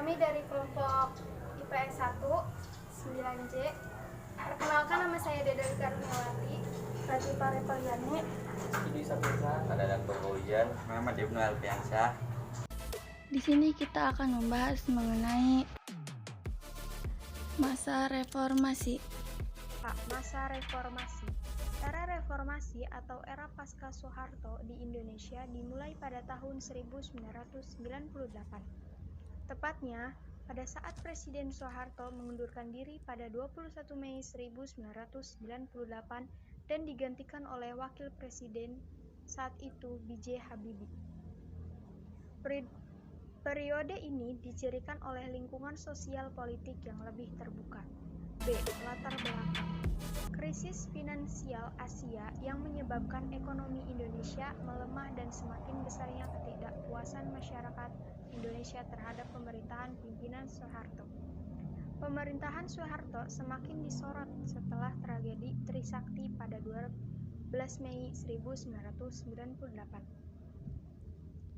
Kami dari kelompok IPS 1 9J. Perkenalkan, nama saya Deda Karniawati, Pratipa Repaliani, Idi Saputra, Adadak Berhujan, Muhammad Ibnu Alfiansyah. Di sini kita akan membahas mengenai masa reformasi. Masa reformasi. Era reformasi atau era pasca Soeharto di Indonesia dimulai pada tahun 1998. Tepatnya pada saat Presiden Soeharto mengundurkan diri pada 21 Mei 1998 dan digantikan oleh Wakil Presiden saat itu B.J. Habibie. Periode ini dicirikan oleh lingkungan sosial politik yang lebih terbuka. B. Latar belakang. Krisis finansial Asia yang menyebabkan ekonomi Indonesia melemah dan semakin besarnya ketidakpuasan masyarakat Indonesia terhadap pemerintahan pimpinan Soeharto. Pemerintahan Soeharto semakin disorot setelah tragedi Trisakti pada 12 Mei 1998.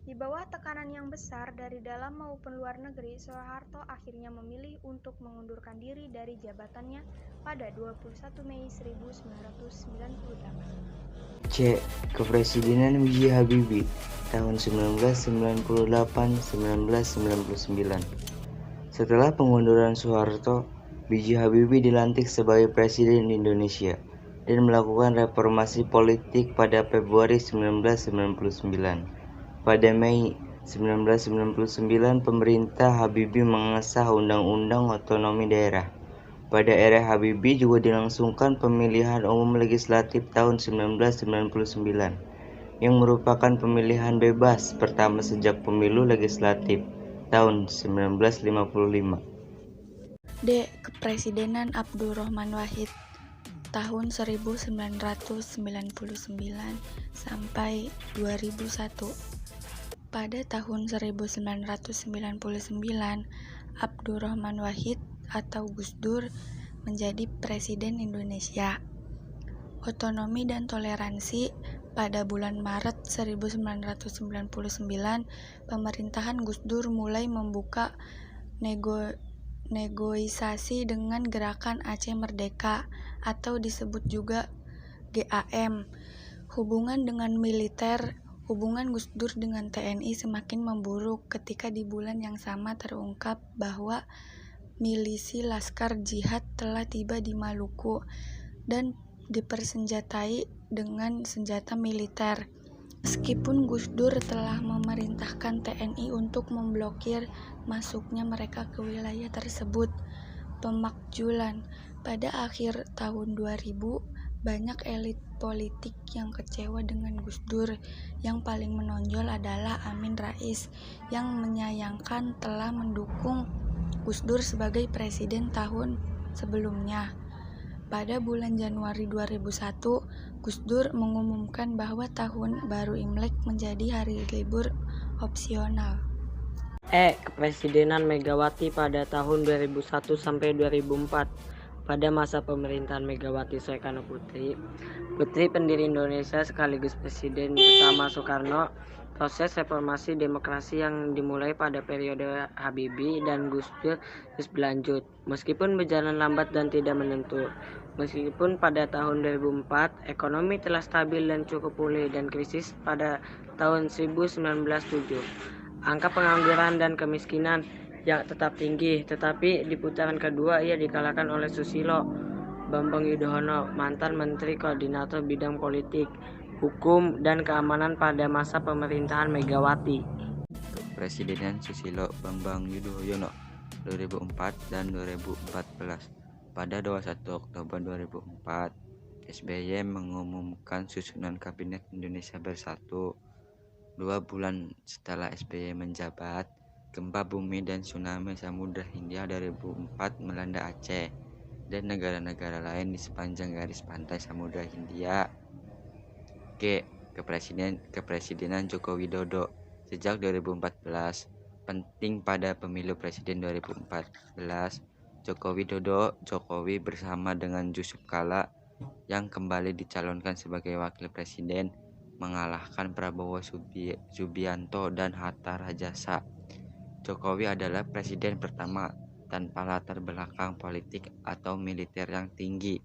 Di bawah tekanan yang besar dari dalam maupun luar negeri, Soeharto akhirnya memilih untuk mengundurkan diri dari jabatannya pada 21 Mei 1998. C. Kepresidenan B.J. Habibie tahun 1998-1999. Setelah pengunduran Soeharto, B.J. Habibie dilantik sebagai Presiden Indonesia dan melakukan reformasi politik pada Februari 1999. Pada Mei 1999, pemerintah Habibie mengesah Undang-Undang Otonomi Daerah. Pada era Habibie juga dilangsungkan pemilihan umum legislatif tahun 1999, yang merupakan pemilihan bebas pertama sejak pemilu legislatif tahun 1955. D. Kepresidenan Abdurrahman Wahid tahun 1999 sampai 2001. Pada tahun 1999, Abdurrahman Wahid atau Gus Dur menjadi Presiden Indonesia. Otonomi dan toleransi. Pada bulan Maret 1999, pemerintahan Gus Dur mulai membuka negosiasi dengan Gerakan Aceh Merdeka atau disebut juga GAM. Hubungan dengan militer. Hubungan Gus Dur dengan TNI semakin memburuk ketika di bulan yang sama terungkap bahwa milisi Laskar Jihad telah tiba di Maluku dan dipersenjatai dengan senjata militer. Meskipun Gus Dur telah memerintahkan TNI untuk memblokir masuknya mereka ke wilayah tersebut. Pemakjulan. Pada akhir tahun 2000, banyak elit politik yang kecewa dengan Gus Dur. Yang paling menonjol adalah Amin Rais yang menyayangkan telah mendukung Gus Dur sebagai presiden tahun sebelumnya. Pada bulan Januari 2001, Gus Dur mengumumkan bahwa tahun baru Imlek menjadi hari libur opsional. E. Kepresidenan Megawati pada tahun 2001 sampai 2004. Pada masa pemerintahan Megawati Soekarno Putri, putri pendiri Indonesia sekaligus Presiden pertama Soekarno, proses reformasi demokrasi yang dimulai pada periode Habibie dan Gus Dur terus berlanjut, meskipun berjalan lambat dan tidak menentu. Meskipun pada tahun 2004 ekonomi telah stabil dan cukup pulih dan krisis pada tahun 1907. Angka pengangguran dan kemiskinan yang tetap tinggi, tetapi di putaran kedua ia dikalahkan oleh Susilo Bambang Yudhoyono, mantan Menteri Koordinator Bidang Politik, Hukum, dan Keamanan pada masa pemerintahan Megawati. Kepresidenan Susilo Bambang Yudhoyono 2004 dan 2014. Pada 21 Oktober 2004, SBY mengumumkan susunan Kabinet Indonesia Bersatu. 2 bulan setelah SBY menjabat, gempa bumi dan tsunami Samudra Hindia 2004 melanda Aceh dan negara-negara lain di sepanjang garis pantai Samudra Hindia. G. Kepresidenan Joko Widodo sejak 2014. Penting pada pemilu presiden 2014, Jokowi bersama dengan Yusuf Kala yang kembali dicalonkan sebagai wakil presiden mengalahkan Prabowo Subianto dan Hatta Rajasa. Jokowi adalah presiden pertama tanpa latar belakang politik atau militer yang tinggi.